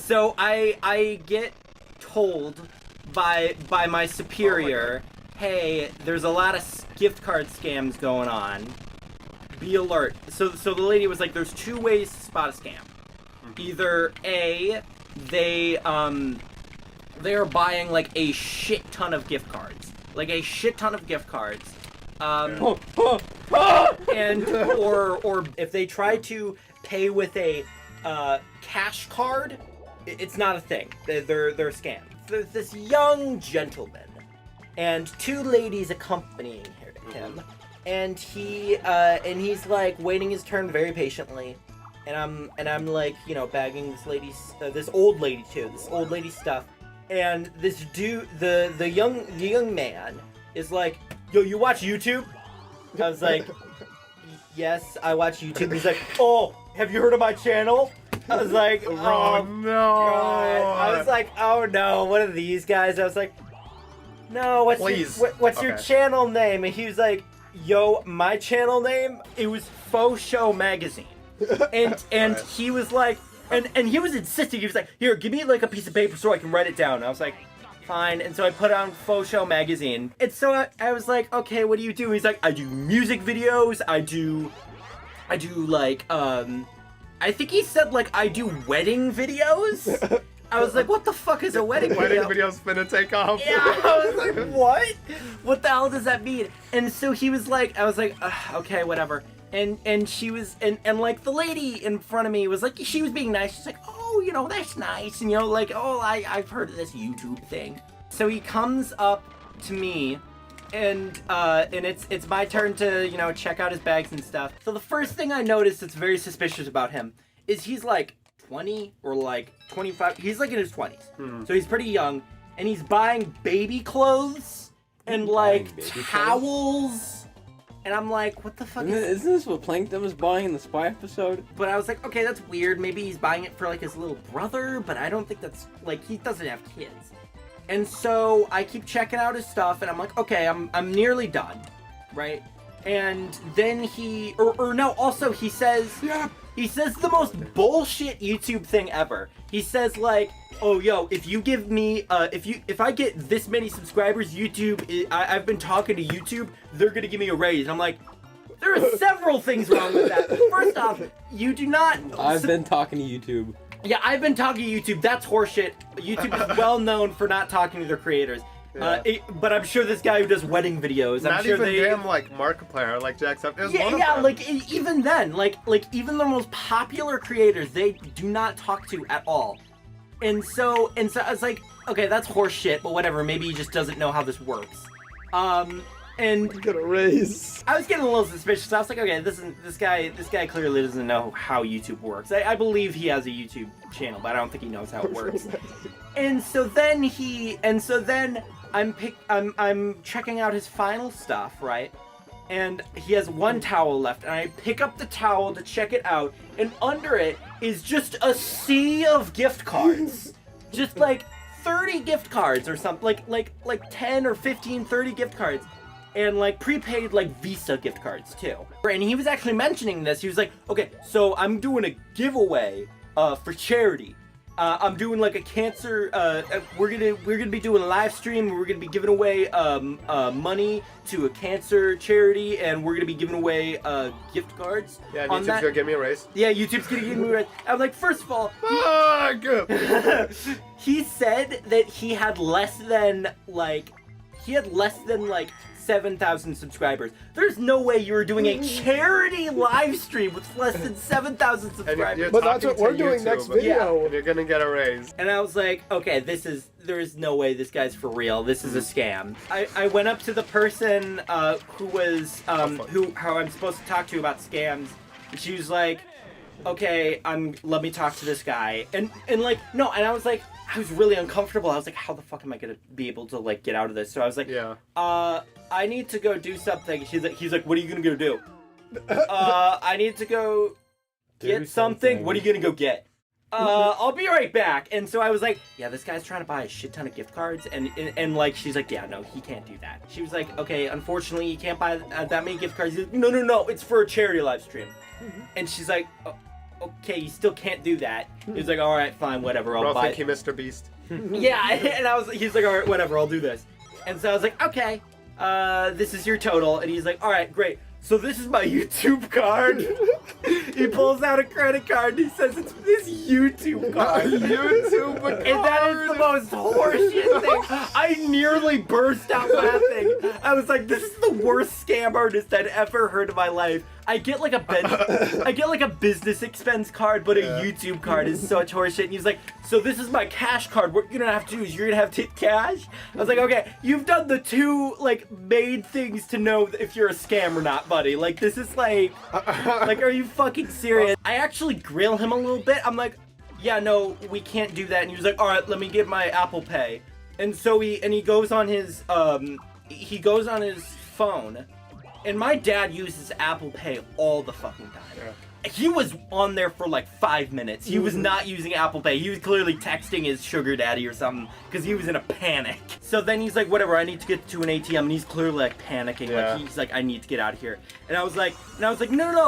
So I get told by my superior, hey, there's a lot of gift card scams going on. Be alert. So the lady was like, there's two ways to spot a scam. Either A, they are buying like a shit ton of gift cards. Like a shit ton of gift cards. And or if they try to pay with a cash card, it's not a thing. They're a scam. There's this young gentleman and two ladies accompanying him, and he's like waiting his turn very patiently, and I'm like, you know, bagging this old lady stuff, and this dude, the young man is like, yo, you watch YouTube? I was like, yes, I watch YouTube. He's like, oh, have you heard of my channel? I was like, oh no. God. I was like, oh no, one of these guys. I was like, no, what's your channel name? And he was like, yo, my channel name, it was Faux Show Magazine. And he was like, and he was insisting. He was like, here, give me like a piece of paper so I can write it down. And I was like, fine. And so I put on Faux Show Magazine. And so I was like, okay, what do you do? He's like, I do music videos. I do like, I think he said like, I do wedding videos. I was like, what the fuck is a wedding video? Wedding video's finna take off. Yeah, I was like, what? What the hell does that mean? And so he was like, I was like, okay, whatever. And she was, and like the lady in front of me was like, she was being nice. She's like, oh, you know, that's nice. And you know, like, oh, I've heard of this YouTube thing. So he comes up to me, and it's my turn to, you know, check out his bags and stuff. So the first thing I noticed that's very suspicious about him is he's like 20 or like 25. He's like in his 20s. So he's pretty young, and he's buying baby clothes and like towels. And I'm like, what the fuck Isn't this what Plankton was buying in the Spy episode? But I was like, okay, that's weird. Maybe he's buying it for like his little brother, but I don't think that's, like, he doesn't have kids. And so I keep checking out his stuff, and I'm like, okay, I'm nearly done, right? And then he says, yeah. He says the most bullshit YouTube thing ever. He says like, oh yo, if you give me, if I get this many subscribers, I've been talking to YouTube, they're gonna give me a raise. And I'm like, there are several things wrong with that. First off, you do not. I've been talking to YouTube. Yeah, I've been talking to YouTube. That's horseshit. YouTube is well known for not talking to their creators. Yeah. But I'm sure this guy who does wedding videos, not even damn like Markiplier, like Jack's up. Yeah, like even then, like even the most popular creators, they do not talk to at all. And so I was like, okay, that's horseshit, but whatever. Maybe he just doesn't know how this works. And get a raise. I was getting a little suspicious. I was like, okay, this guy clearly doesn't know how YouTube works. I believe he has a YouTube channel, but I don't think he knows how it works. And so then I'm checking out his final stuff, right? And he has one towel left, and I pick up the towel to check it out, and under it is just a sea of gift cards. Just like 30 gift cards or something, like 10 or 15, 30 gift cards. And like prepaid like Visa gift cards too. And he was actually mentioning this. He was like, okay, so I'm doing a giveaway for charity. I'm doing like a cancer, we're gonna be doing a live stream. We're gonna be giving away money to a cancer charity, and we're gonna be giving away gift cards. Yeah, YouTube's gonna give me a raise. Yeah, YouTube's gonna give me a raise. I'm like, first of all, he said that he had less than 7,000 subscribers. There's no way you were doing a charity live stream with less than 7,000 subscribers. But that's what we're doing next video. Yeah. You're gonna get a raise. And I was like, okay, there is no way this guy's for real. This is a scam. I went up to the person who was how I'm supposed to talk to about scams, and she was like, okay, let me talk to this guy. And like, no, and I was like, I was really uncomfortable. I was like, how the fuck am I gonna be able to like get out of this? So I was like, yeah. I need to go do something. He's like, what are you gonna go do? I need to go get something. What are you gonna go get? I'll be right back. And so I was like, yeah, this guy's trying to buy a shit ton of gift cards. And like, she's like, yeah, no, he can't do that. She was like, okay, unfortunately, you can't buy that many gift cards. He's like, no, it's for a charity live stream. And she's like, okay, you still can't do that. He's like, all right, fine, whatever, We're I'll all buy thinking Mr. Beast. Yeah, and he's like, all right, whatever, I'll do this. And so I was like, okay, this is your total. And he's like, all right, great. So this is my YouTube card. He pulls out a credit card and he says it's this YouTube card. YouTube card. And that is the most horseshit thing. I nearly burst out laughing. I was like, this is the worst scam artist I'd ever heard in my life. I get like a business expense card, but a YouTube card is such horseshit. And he's like, so this is my cash card. What you're gonna have to do is you're gonna have to take cash. I was like, okay, you've done the two like main things to know if you're a scam or not, buddy. Like this is like are you fucking serious? I actually grill him a little bit. I'm like, yeah, no, we can't do that. And he was like, all right, let me get my Apple Pay. And so he goes on his phone. And my dad uses Apple Pay all the fucking time. Yeah. He was on there for like 5 minutes. He was not using Apple Pay. He was clearly texting his sugar daddy or something because he was in a panic. So then he's like, whatever, I need to get to an ATM. And he's clearly like panicking. Yeah. Like he's like, I need to get out of here. And I was like, no,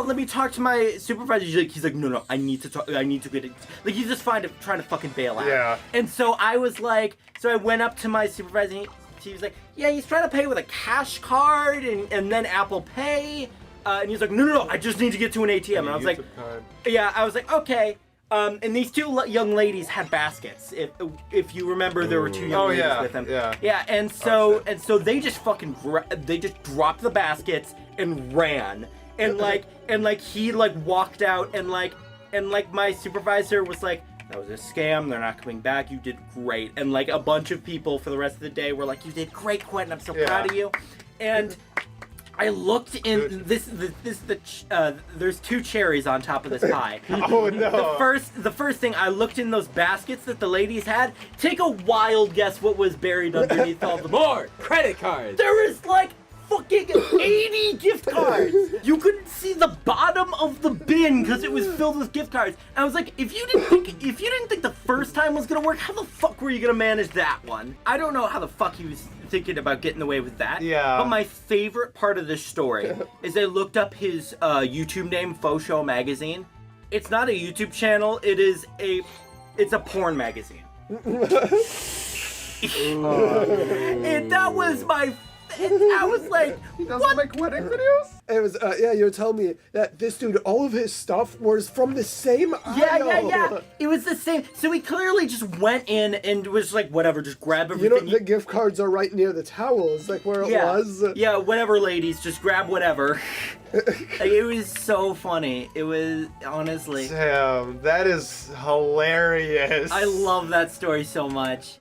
let me talk to my supervisor. He's like, no, I need to talk. I need to get it. Like he's just trying to fucking bail out. Yeah. And so I was like, so I went up to my supervisor. And he was like, yeah, he's trying to pay with a cash card and then Apple Pay. And he's like, no, I just need to get to an ATM. And I was like, yeah, I was like, okay. And these two young ladies had baskets. If you remember, there were two young ladies with them. Yeah. And so they just fucking they just dropped the baskets and ran. And like he like walked out and my supervisor was like, that was a scam. They're not coming back. You did great. And like a bunch of people for the rest of the day were like, you did great, Quentin. I'm so proud of you. And I looked in there's two cherries on top of this pie. Oh no. The first thing, I looked in those baskets that the ladies had. Take a wild guess what was buried underneath all the More credit cards. There is like fucking 80 gift cards. You couldn't see the bottom of the bin because it was filled with gift cards. And I was like, if you didn't think the first time was gonna work, how the fuck were you gonna manage that one? I don't know how the fuck he was thinking about getting away with that. Yeah. But my favorite part of this story is I looked up his YouTube name, Faux Show Magazine. It's not a YouTube channel. It's a porn magazine. And that was my. I was like, he doesn't make wedding videos? It was, you were telling me that this dude, all of his stuff was from the same aisle. Yeah. It was the same. So he clearly just went in and was like, whatever, just grab everything. You know, the gift cards are right near the towels, like where it was. Yeah, whatever, ladies, just grab whatever. Like, it was so funny. It was, honestly. Damn, that is hilarious. I love that story so much.